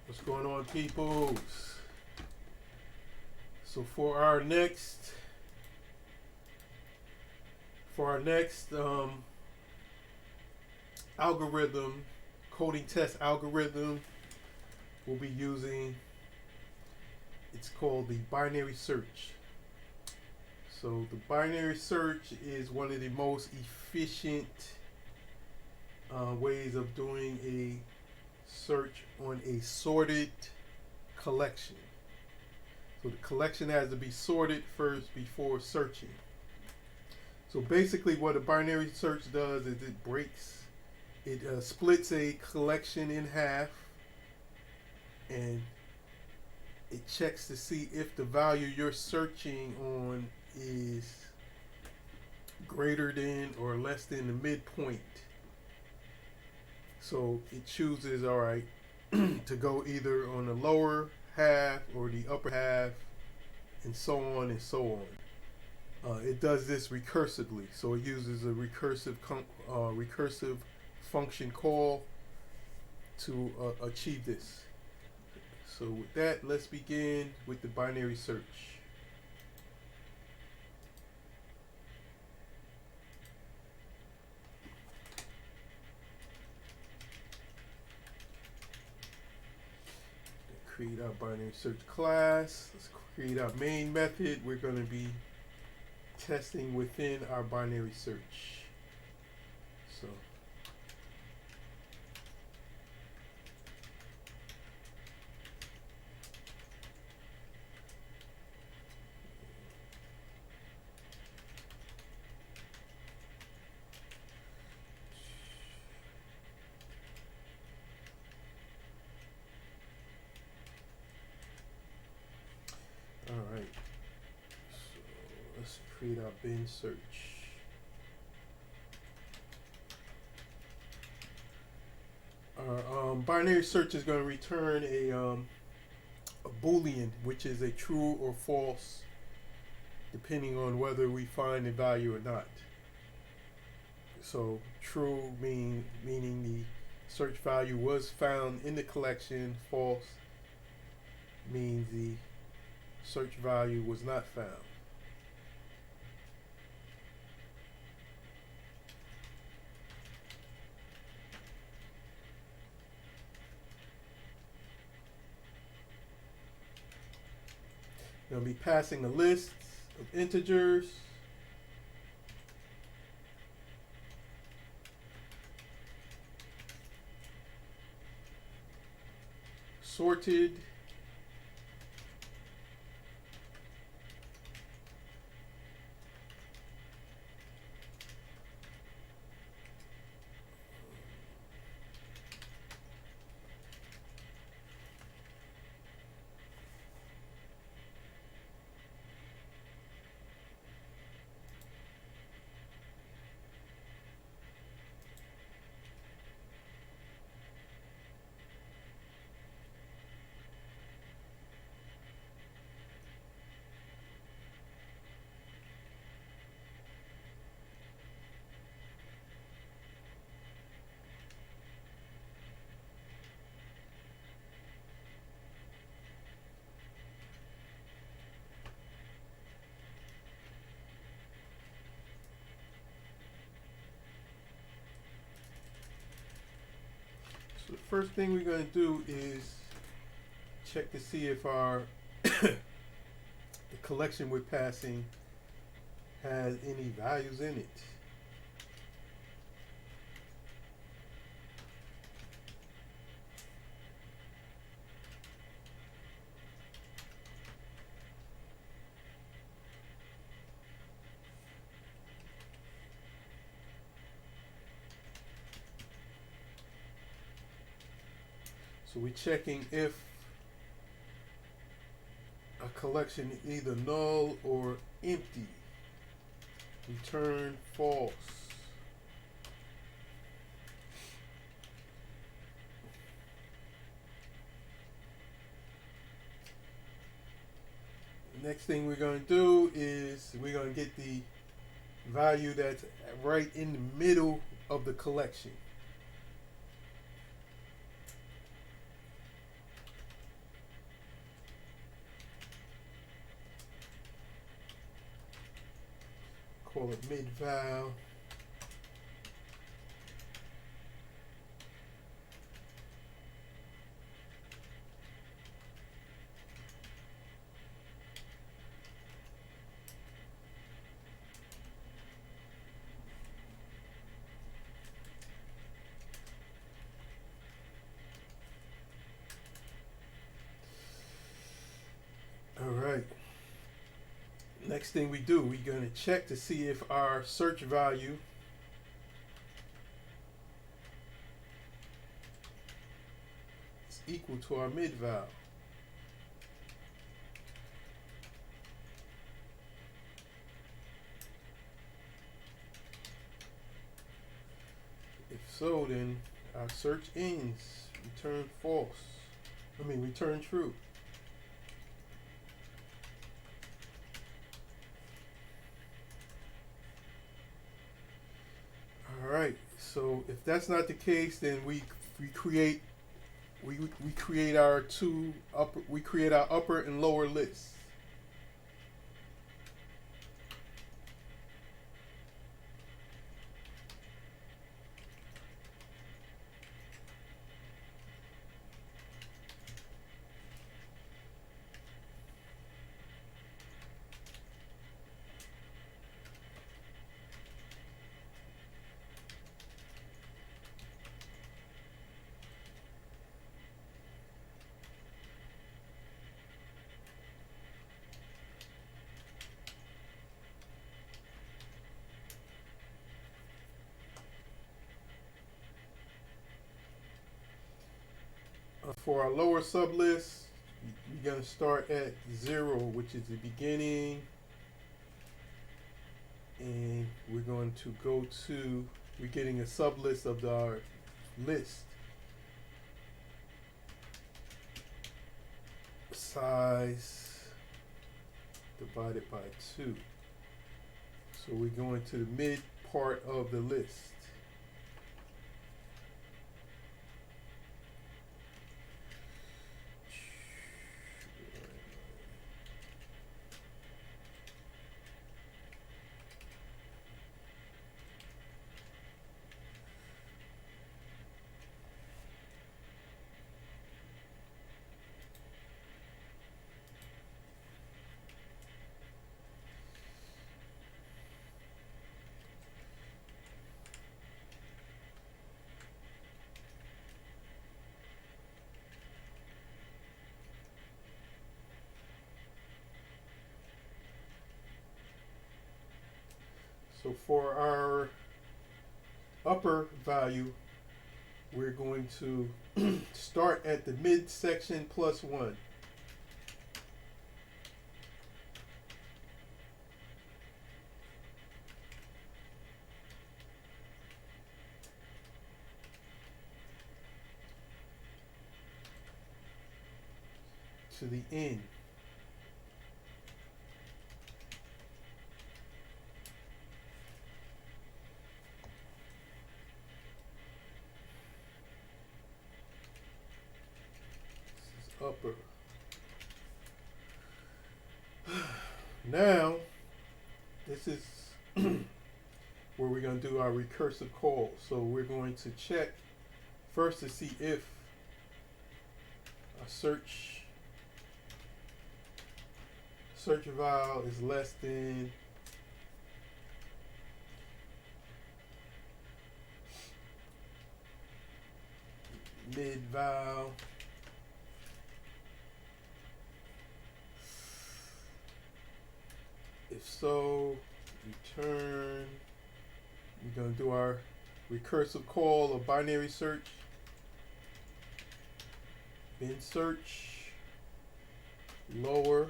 What's going on, peoples? So for our next algorithm, coding test algorithm, we'll be using, it's called the binary search. So the binary search is one of the most efficient ways of doing a search on a sorted collection. So the collection has to be sorted first before searching. So basically what a binary search does is it splits a collection in half, and it checks to see if the value you're searching on is greater than or less than the midpoint. So it chooses, all right, to go either on the lower half or the upper half, and so on and so on. It does this recursively, so it uses a recursive function call to achieve this. So with that, let's begin with the binary search. Create our binary search class. Let's create our main method. We're going to be testing within our binary search. So all right. So let's create our bin search. Our binary search is going to return a Boolean, which is a true or false, depending on whether we find the value or not. So true meaning the search value was found in the collection. False means the search value was not found. We'll be passing a list of integers. Sorted. So the first thing we're going to do is check to see if our the collection we're passing has any values in it. So we're checking if a collection is either null or empty. Return false. The next thing we're going to do is we're going to get the value that's right in the middle of the collection. call it mid val. All right. Next thing we do, we're going to check to see if our search value is equal to our mid val. If so, then our search ends, return false. Return true. All right. So if that's not the case, then we create our upper and lower lists. For our lower sublist, we're going to start at 0, which is the beginning, and we're going to go to, we're getting a sublist of our list. Size divided by 2. So we're going to the mid part of the list. So for our upper value, we're going to start at the midsection plus 1. To the end. Upper. Now, this is where we're going to do our recursive call. So we're going to check first to see if a search val is less than mid val. If so, return. We're going to do our recursive call of binary search. Bin search, lower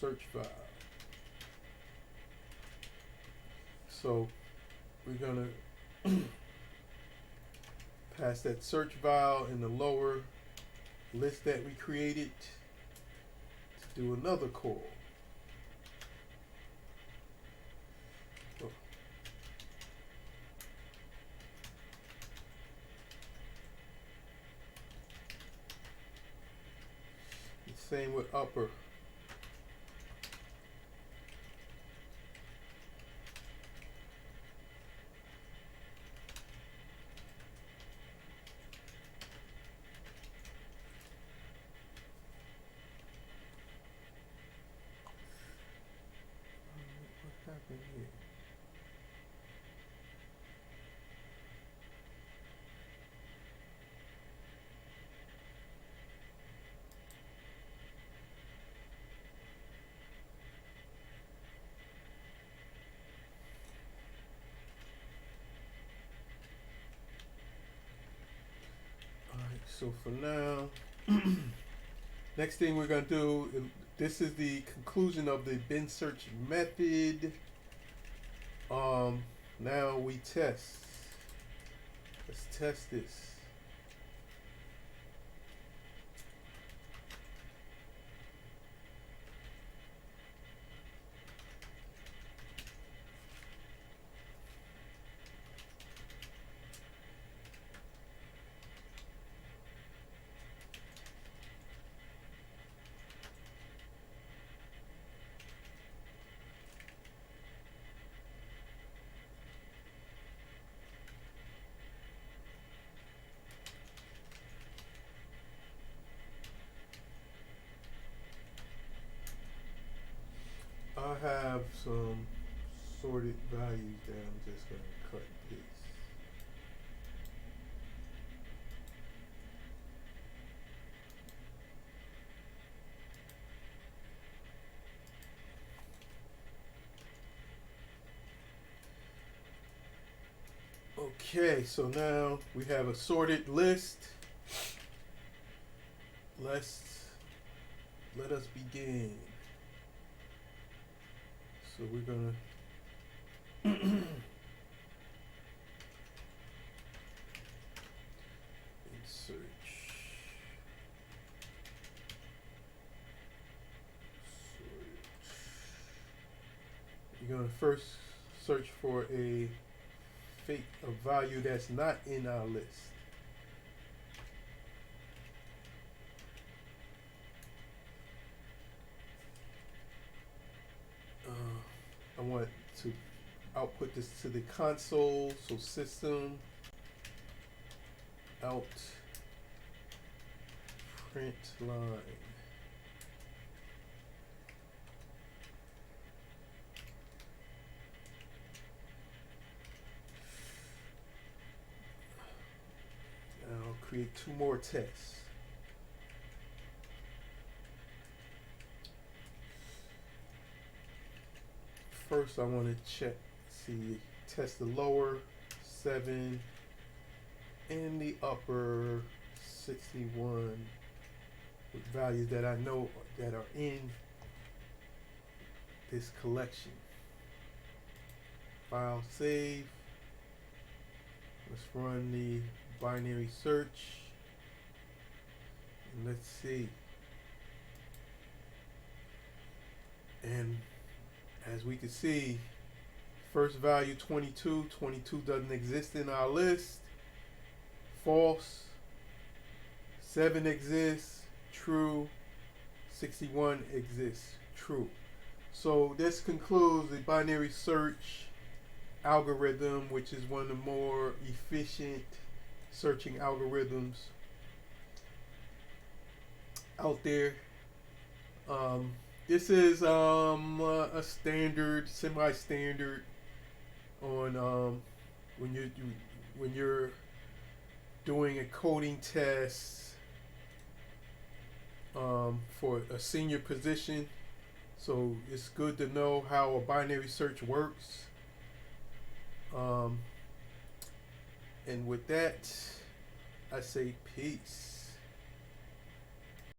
search val. So we're going to pass that search val in the lower list that we created to do another call. Same with upper. So for now, next thing we're going to do, this is the conclusion of the bin search method. Now we test. Let's test this. I have some sorted values that I'm just going to cut and paste. Okay, so now we have a sorted list. Let us begin. So we're gonna search. You're gonna first search for a value that's not in our list. I want to output this to the console, so system out print line. I'll create two more tests. First, I want to test the lower 7 and the upper 61 with values that I know that are in this collection. File, save. Let's run the binary search. And let's see. And as we can see, first value 22. 22 doesn't exist in our list. False. 7 exists. True. 61 exists. True. So this concludes the binary search algorithm, which is one of the more efficient searching algorithms out there. This is a standard, semi-standard on when you're doing a coding test for a senior position. So it's good to know how a binary search works. And with that, I say peace.